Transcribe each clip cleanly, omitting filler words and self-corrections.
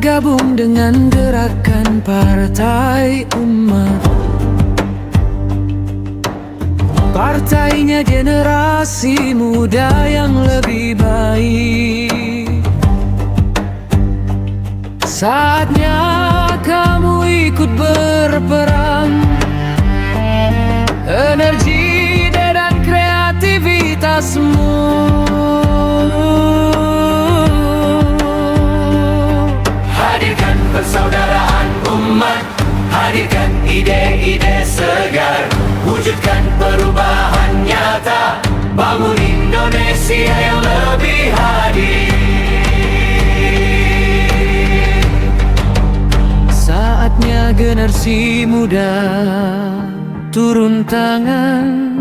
bergabung dengan gerakan Partai Umat. Partainya generasi muda yang lebih baik. Saatnya kamu ikut berperang. Energi dan kreativitasmu hadirkan persaudaraan umat, hadirkan ide-ide segar, wujudkan perubahan nyata, bangun Indonesia yang lebih hadir. Saatnya generasi muda turun tangan,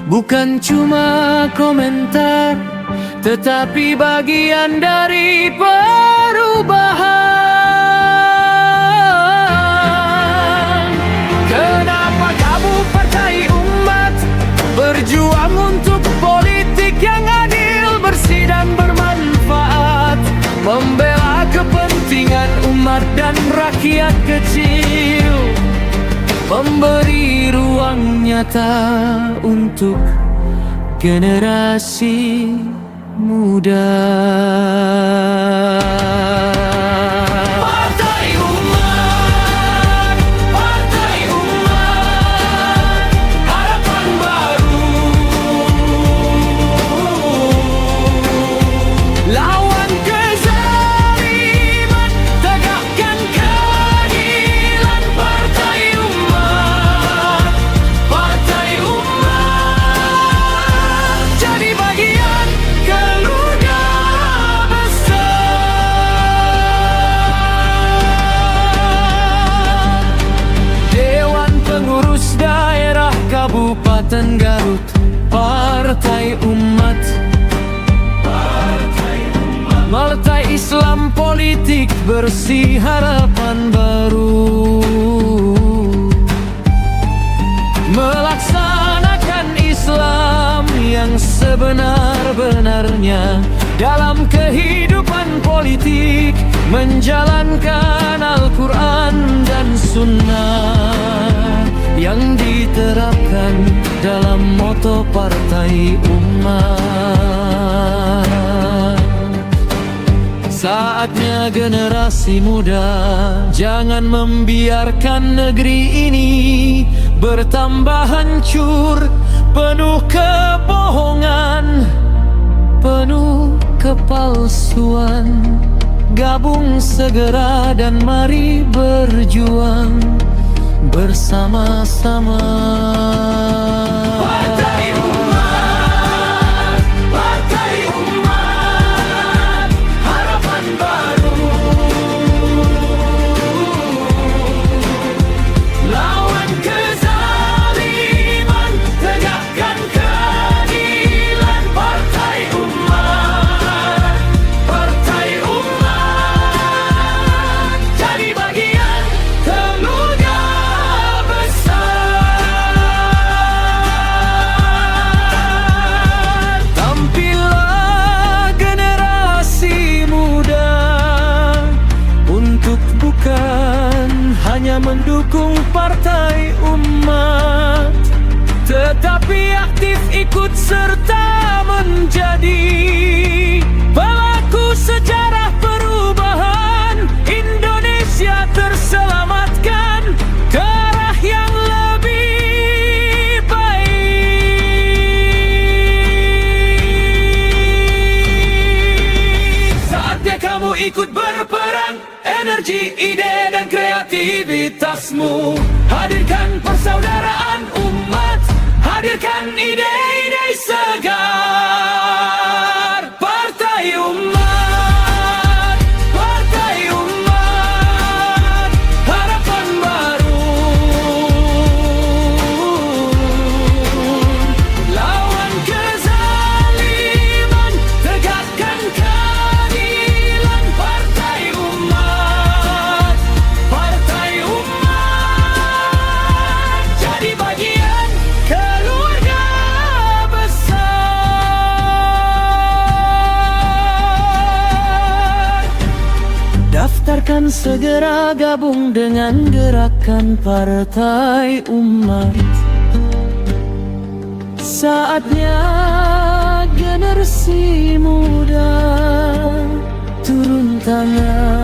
bukan cuma komentar, tetapi bagian dari perubahan. Kenapa kamu Partai Umat berjuang untuk politik yang adil, bersih dan bermanfaat, membela kepentingan umat dan rakyat kecil, memberi ruang nyata untuk generasi muda. Partai Umat, Partai Umat, harapan baru. Lawan kezaliman, tegakkan keadilan. Partai Umat, Partai Umat, jadi bagian keluarga besar. Dewan Pengurus Daerah Kabupaten Garut, Partai Umat. Partai Islam politik bersih, harapan baru. Melaksanakan Islam yang sebenar-benarnya dalam kehidupan politik, menjalankan Al-Quran dan Sunnah yang diterapkan dalam moto Partai Umat. Saatnya generasi muda jangan membiarkan negeri ini bertambah hancur, penuh kebohongan, penuh kepalsuan. Gabung segera dan mari berjuang bersama-sama. Partai Umat, Partai Umat, harapan baru. Lawan kezaliman, tegakkan keadilan. Partai Umat, Partai Umat, jadi bagian keluarga besar. Tampillah generasi muda untuk bukan hanya mendukung Partai Umat, tetapi aktif ikut serta menjadi pelaku sejarah perubahan. Indonesia terselamatkan ke arah yang lebih baik. Saatnya kamu ikut berperang, energi, ide dan kreativitasmu. Hadirkan persaudaraan umat, hadirkan ide-ide segar. Partai Umat, Partai Umat, harapan baru. Lawan kezaliman, tegakkan keadilan. Partai Umat, Partai Umat, jadi bagian keluarga besar. Daftarkan segera gabung dengan Gerakan Partai Umat. Saatnya generasi muda turun tangan.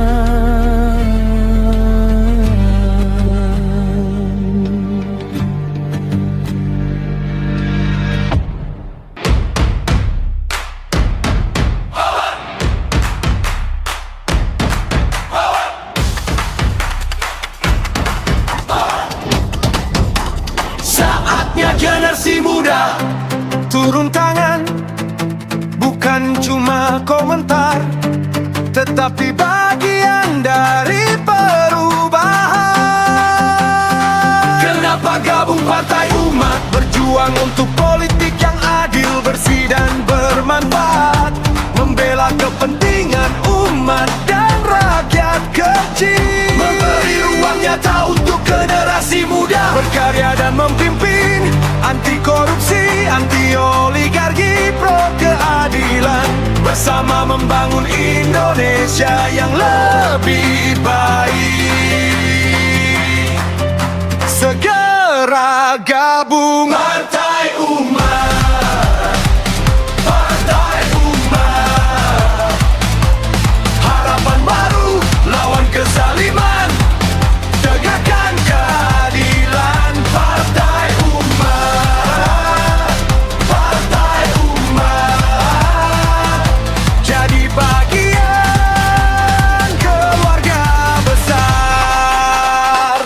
Saatnya generasi muda turun tangan, bukan cuma komentar, tetapi bagian dari perubahan. Kenapa gabung Partai Umat? Berjuang untuk politik yang adil, bersih dan bermanfaat, membela kepentingan umat dan rakyat kecil, memberi ruang nyata untuk generasi muda berkarya dan memimpin, anti korupsi, anti oligarki, pro keadilan, bersama membangun Indonesia yang lebih baik. Segera gabung Partai Umat, Partai Umat, harapan baru, lawan kezaliman, tegakkan keadilan. Partai Umat, Partai Umat, jadi bagian keluarga besar.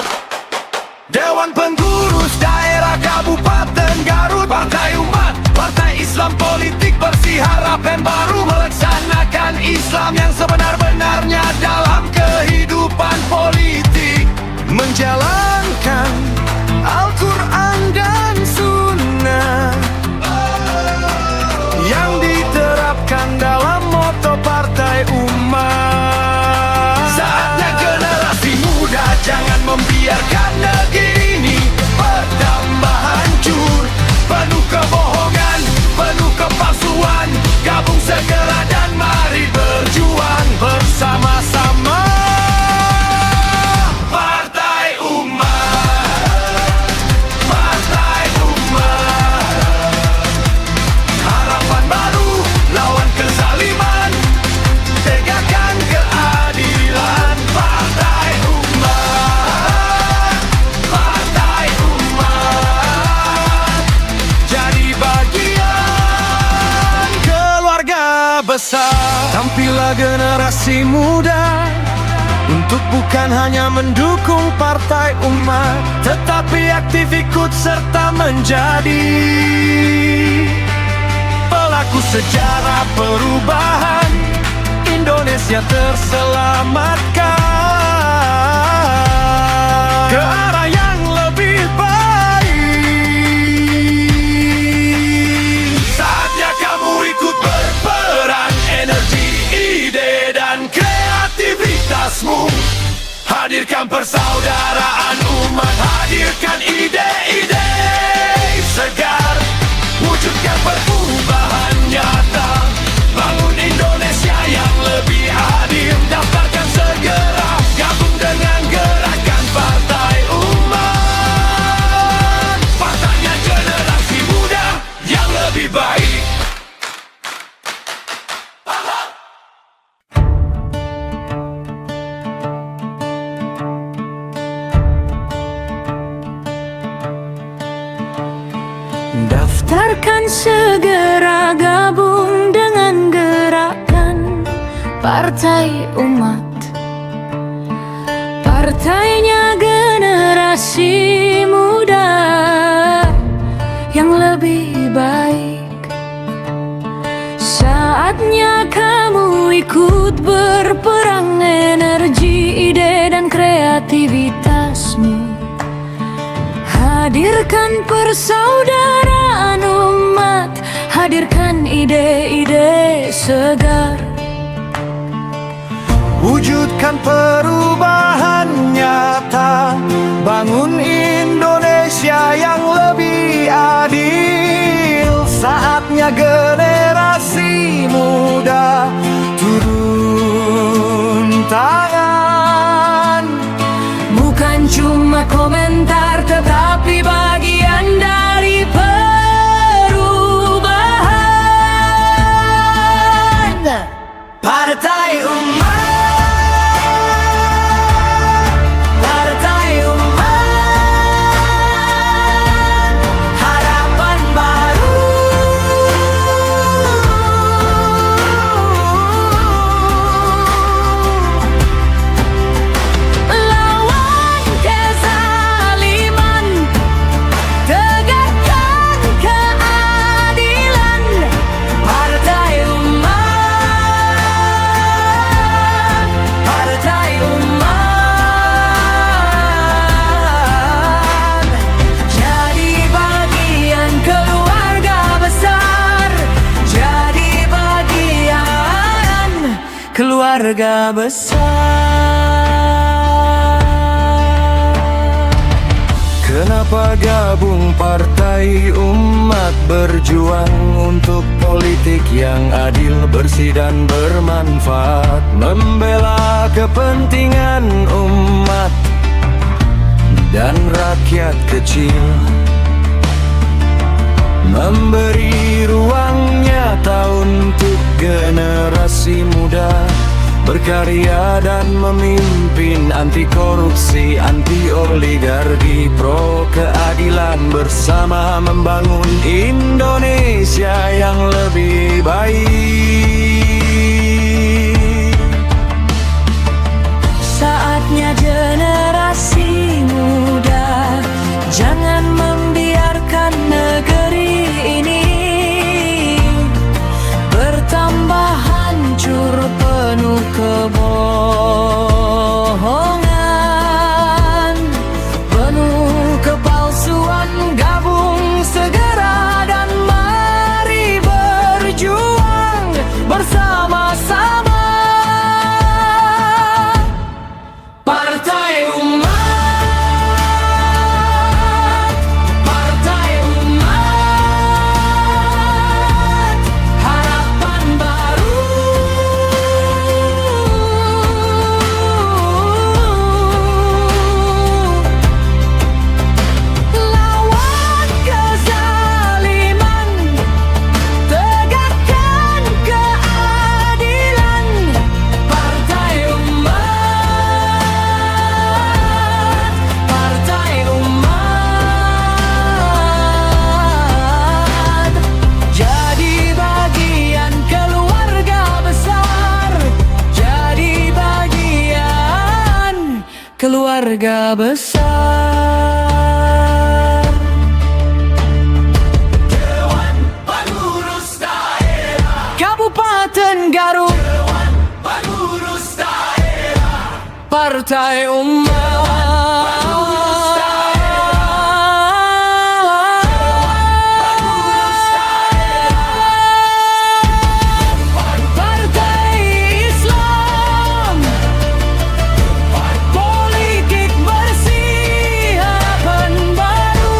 Dewan Pengurus Daerah Kabupaten Garut, Partai Umat, Partai Islam Politik Bersih Harapan Baru, melaksanakan Islam yang sebenar-benarnya dalam kehidupan politik, menjalankan Al-Quran dan Sunnah yang diterapkan dalam moto Partai Umat. Saatnya generasi muda jangan membiarkan negeri ini berdambah hancur, penuh kebohongan, penuh kepalsuan. Gabung segera dan mari berjuang bersama-sama. Partai Umat, Partai Umat, harapan baru, lawan kezaliman, tegakkan keadilan. Partai Umat, Partai Umat, jadi bagian keluarga besar. Tampillah generasi muda untuk bukan hanya mendukung Partai Umat, tetapi aktif ikut serta menjadi pelaku sejarah perubahan Indonesia terselamatkan ke arah yang lebih baik. Saatnya kamu ikut berperan, energi, ide dan kreativitasmu. Hadirkan persaudaraan umat, hadirkan ide-ide segar, wujudkan perubahan nyata, bangun Indonesia yang lebih adil. Daftarkan segera, gabung dengan Gerakan Partai Umat, partainya generasi muda yang lebih baik. Daftarkan segera gabung dengan Gerakan Partai Umat, partainya generasi muda yang lebih baik. Saatnya kamu ikut berperang, energi, ide dan kreativitasmu. Hadirkan persaudaraan umat, hadirkan ide-ide segar, Wujudkan perubahan nyata, bangun Indonesia yang lebih adil. Saatnya generasi muda turun tangan. keluarga besar. Kenapa gabung Partai Umat, berjuang untuk politik yang adil, bersih dan bermanfaat, membela kepentingan umat dan rakyat kecil, memberi ruang nyata untuk generasi muda berkarya dan memimpin, anti korupsi, anti oligarki, pro keadilan, bersama membangun Indonesia yang lebih baik. Saatnya generasi muda jangan membiarkan negeri ini bertambah hancur penuh kebohongan, penuh kepalsuan. Gabung segera dan mari berjuang bersama-sama. Partai Umat, Partai Umat, harapan baru. Lawan kezaliman, tegakkan keadilan. Partai Umat, Partai Umat, jadi bagian keluarga besar, jadi bagian keluarga besar. Dewan Pengurus Daerah, Kabupaten Garut, Dewan Pengurus Daerah, Partai Umat. Partai Islam, politik bersih, harapan baru.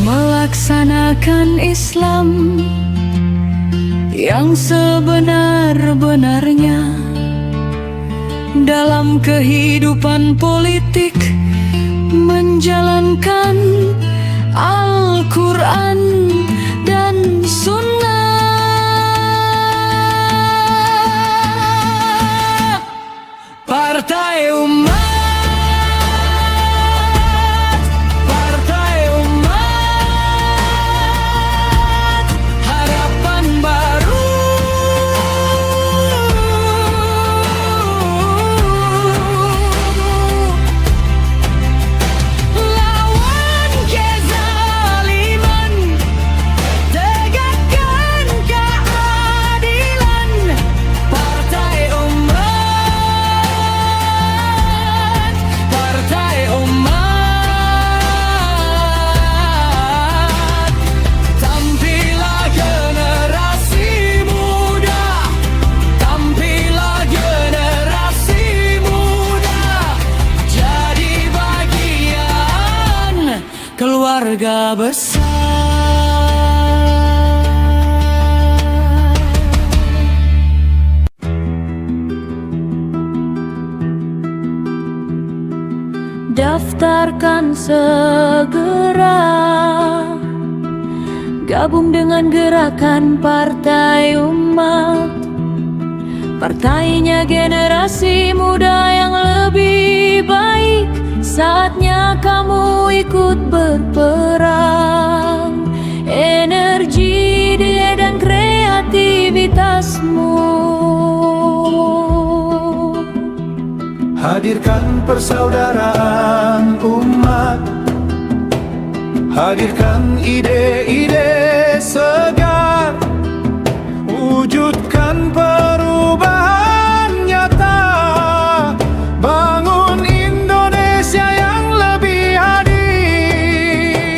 Melaksanakan Islam yang sebenar-benarnya dalam kehidupan politik, menjalankan Al-Quran dan Sunnah. Partai Umat, Partai Umat, harapan baru. Lawan kezaliman, tegakkan keadilan. Partai Umat, Partai Umat, tampillah generasi muda, tampillah generasi muda, jadi bagian keluarga besar. Daftarkan segera, gabung dengan gerakan Partai Umat. Partainya generasi muda yang lebih baik. Saatnya kamu ikut berperang, energi dia dan kreativitasmu. Hadirkan persaudaraan umat, hadirkan ide-ide segar, wujudkan perubahan nyata, bangun Indonesia yang lebih adil.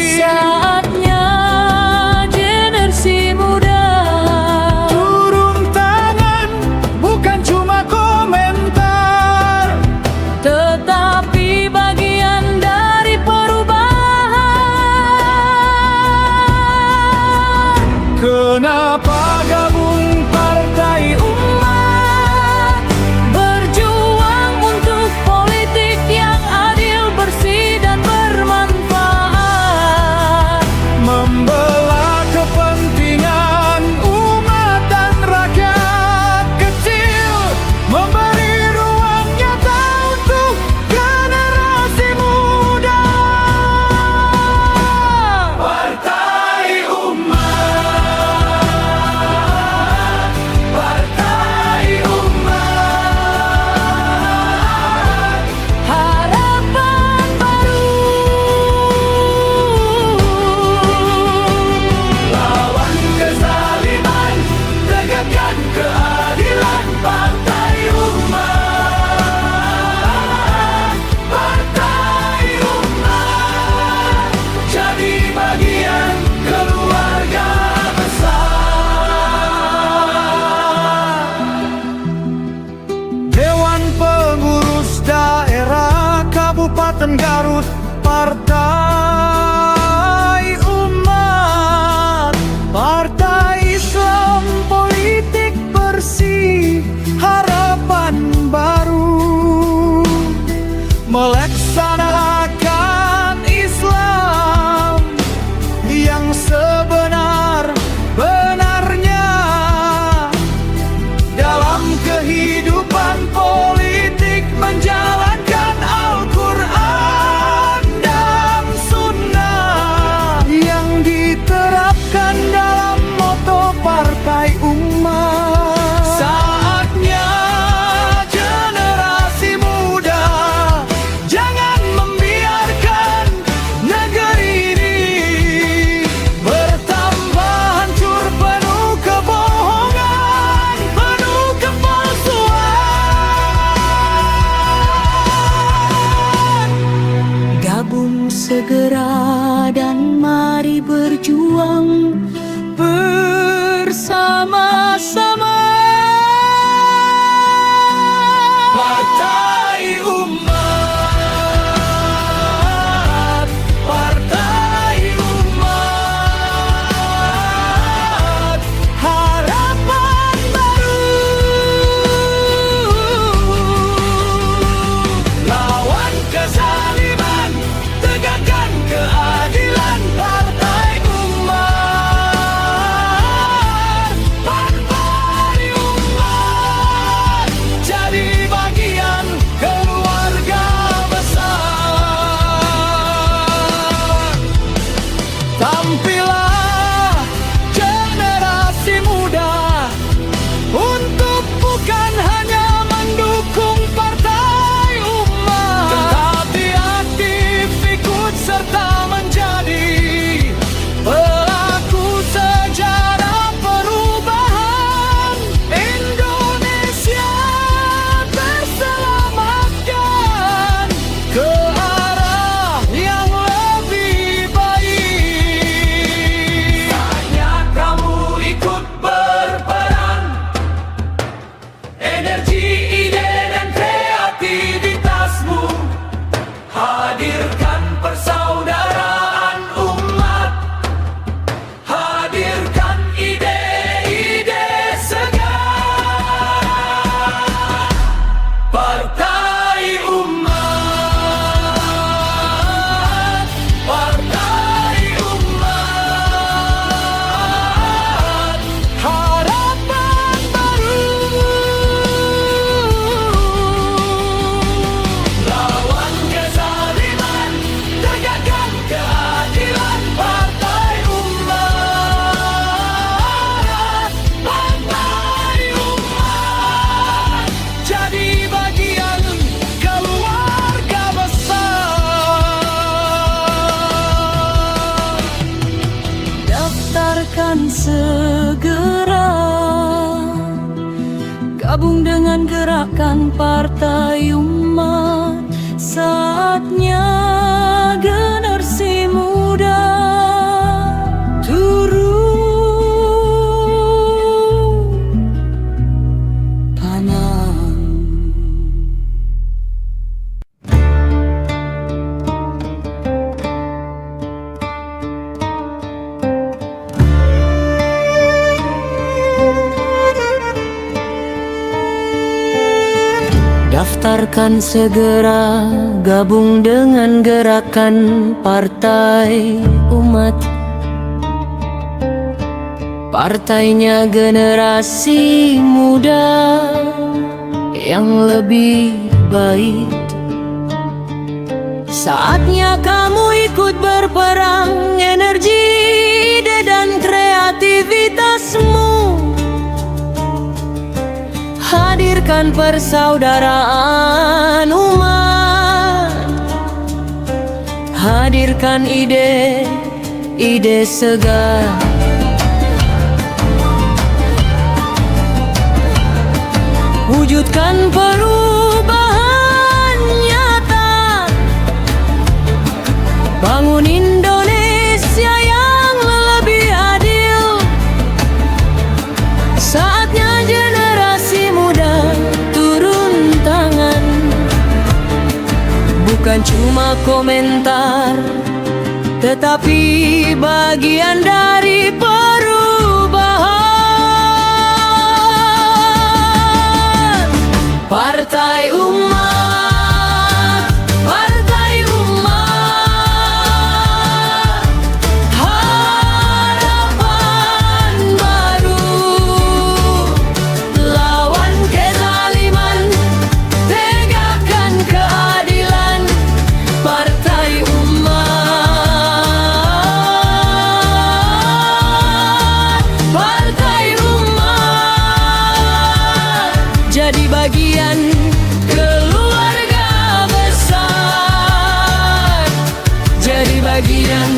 Kenapa gabung Partai Umat berjuang untuk politik yang adil, bersih dan bermanfaat. Membela kepentingan umat dan rakyat kecil, memberi ruang nyata untuk generasi muda. Partai Umat, Partai Umat, Harapan baru. lawan kezaliman, tegakkan keadilan. Partai Umat, Partai Umat, jadi bagian keluarga besar. Dewan Pengurus Daerah Kabupaten Garut, Partai Umat, Partai Islam Politik Bersih, Harapan Baru, melaksanakan Islam yang sebenar-benarnya dalam kehidupan politik, menjalankan Al-Quran dan Sunnah yang diterapkan dalam moto Partai Umat. Saatnya generasi muda jangan membiarkan negeri ini bertambah hancur, penuh kebohongan, penuh kepalsuan. Gabung segera dan mari berjuang bersama-sama. Partai Umat, Partai Umat, Harapan baru. lawan kezaliman, tegakkan keadilan. Partai Umat, Partai Umat, jadi bagian keluarga besar. Tampillah generasi muda untuk bukan hanya mendukung Partai Umat, tetapi aktif ikut serta menjadi pelaku sejarah perubahan Indonesia, terselamatkan ke arah yang lebih baik. Saatnya kamu ikut berperan, energi, ide dan kreativitasmu, hadirkan persaudaraan umat, hadirkan ide-ide segar. Partai Umat, Partai Umat, Harapan baru. lawan kezaliman, tegakkan keadilan. Partai Umat, Partai Umat, Jadi bagian keluarga besar. Daftarkan segera, gabung dengan gerakan Partai Umat. Saatnya generasi muda turun tanam. Daftarkan segera, gabung dengan gerakan Partai Umat. Partainya generasi muda yang lebih baik. Saatnya kamu ikut berperang, energi, ide dan kreativitasmu. Hadirkan persaudaraan umat. Hadirkan ide segar. Wujudkan perubahan nyata. Bangun Indonesia yang lebih adil. Saatnya generasi muda turun tangan. Bukan cuma komentar, tetapi bagian dari perubahan. Partai Umat, Partai Umat, harapan baru. Lawan kezaliman, tegakkan keadilan. Partai Umat, Partai Umat, jadi bagian keluarga besar. Jadi bagian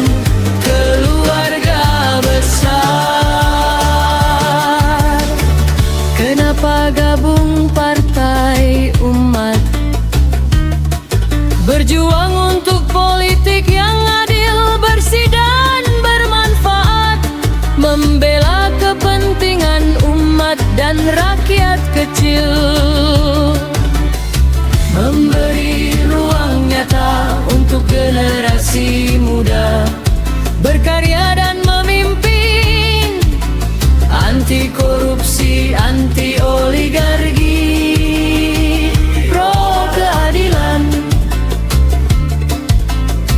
keluarga besar. Kenapa gabung Partai Umat? Berjuang untuk politik yang adil, bersih dan bermanfaat. Membela kepentingan umat dan rakyat kecil. Memberi ruang nyata untuk generasi muda. Berkarya dan memimpin. Anti korupsi, anti oligarki. Pro keadilan.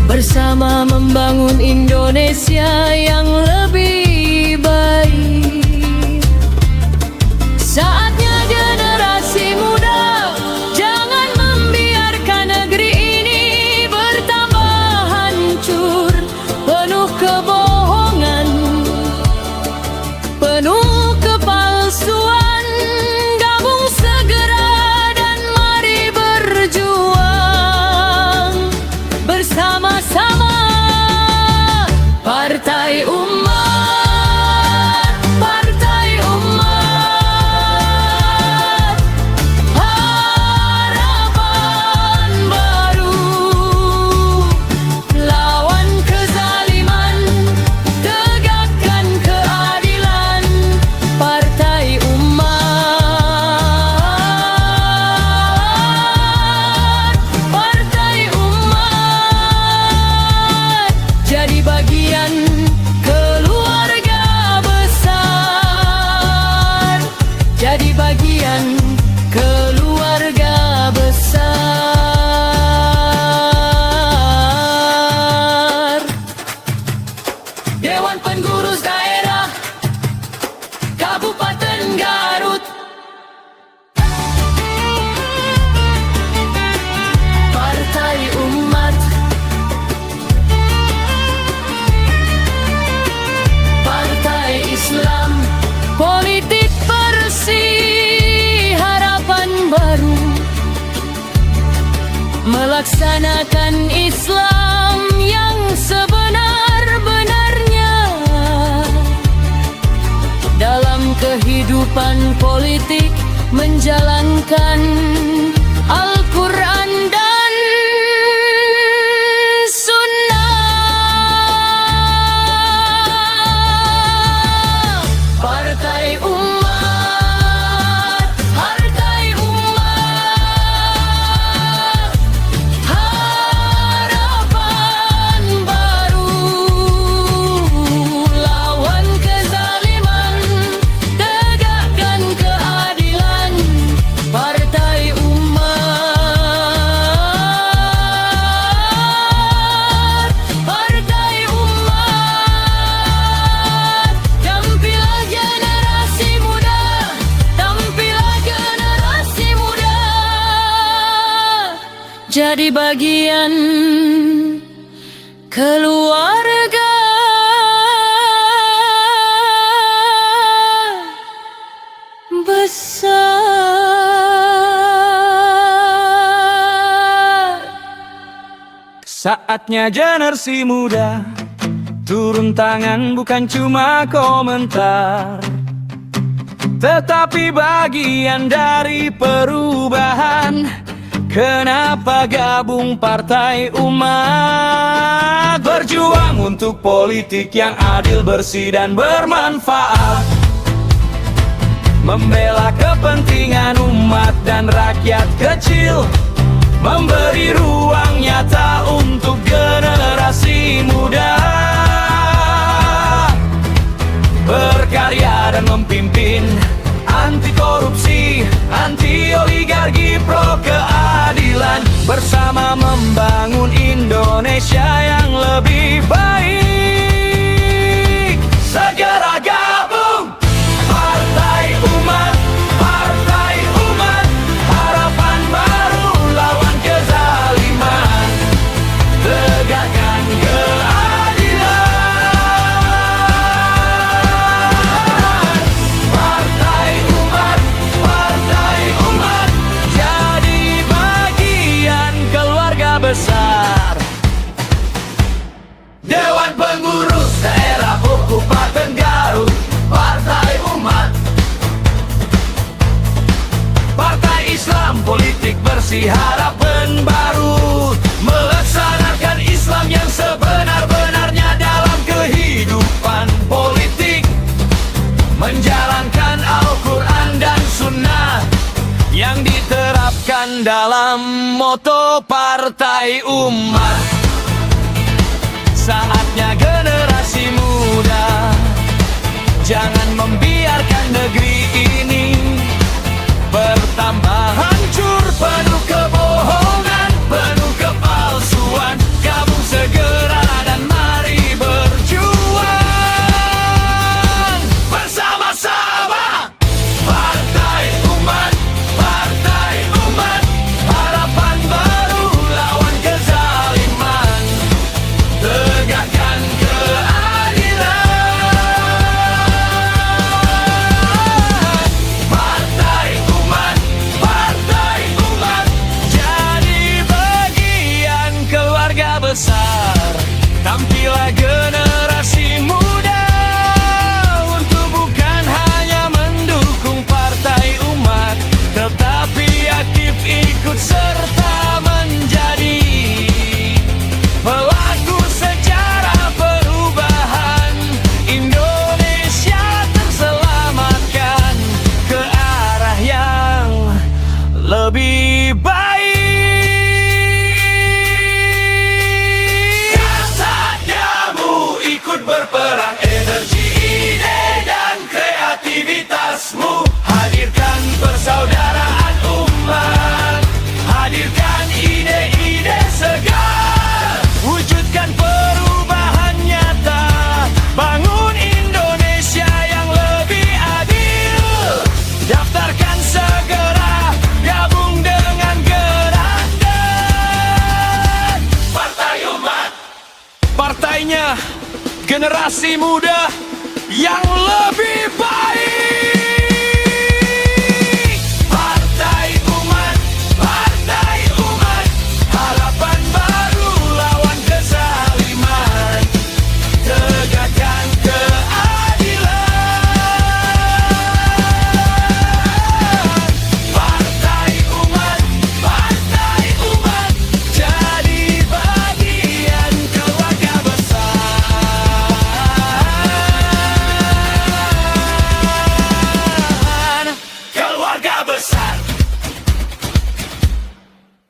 Bersama membangun Indonesia yang lebih baik. Saatnya generasi muda, jangan membiarkan negeri ini bertambah hancur. Penuh kebohongan, penuh kepalsuan. Gabung segera dan mari berjuang bersama-sama. Partai Umat, Partai Umat, harapan baru. Lawan kezaliman, tegakkan keadilan. Partai Umat, Partai Umat, jadi bagian keluarga besar. Jadi bagian keluarga besar. Dewan Pengurus Daerah Kabupaten Garut. Partai Umat, Partai Islam, politik bersih, harapan baru. Melaksanakan Islam yang sebenar-benarnya dalam kehidupan politik, menjalankan Al-Quran dan Sunnah. Partai Umat, Partai Umat, harapan baru. Lawan kezaliman, tegakkan keadilan. Partai Umat, jadi bagian keluarga besar. Saatnya generasi muda turun tangan, bukan cuma komentar, tetapi bagian dari perubahan. Kenapa gabung Partai Umat? Berjuang untuk politik yang adil, bersih dan bermanfaat, membela kepentingan umat dan rakyat kecil, memberi ruang nyata untuk generasi muda, berkarya dan memimpin, anti korupsi, anti oligarki, pro keadilan, bersama membangun Indonesia yang lebih baik. Segera gabung Partai Umat, Partai Umat, harapan baru lawan kezaliman, tegakkan keadilan. Partai Umat, Partai Umat, jadi bagian keluarga besar. Dewan Pengurus Daerah Kabupaten Garut, Partai Umat. Partai Islam, politik bersih, harapan baru, melaksanakan Islam yang sebenar-benarnya dalam kehidupan politik, menjalankan Al-Quran dan Sunnah yang diterapkan dalam moto Partai Umat. Saatnya generasi muda, jangan membiarkan negeri ini bertambah hancur, penuh kebohongan, penuh kepalsuan. Gabung segera dan mari berjuang bersama-sama. Partai Umat, Partai Umat, harapan baru lawan kezaliman, tegakkan keadilan. Partai Umat, Partai Umat, jadi bagian keluarga besar. Tampillah generasi muda untuk bukan hanya mendukung Partai Umat, tetapi aktif ikut serta menjadi pelaku sejarah perubahan Indonesia, terselamatkan ke arah yang lebih baik. Saatnyamu ikut berperang, energi, ide dan kreativitasmu. Hadirkan persaudaraan umat, hadirkan ide-ide segar, wujudkan perubahan nyata, bangun Indonesia yang lebih adil. Daftarkan segera, gabung dengan gerakan Partai Umat. Partainya generasi muda yang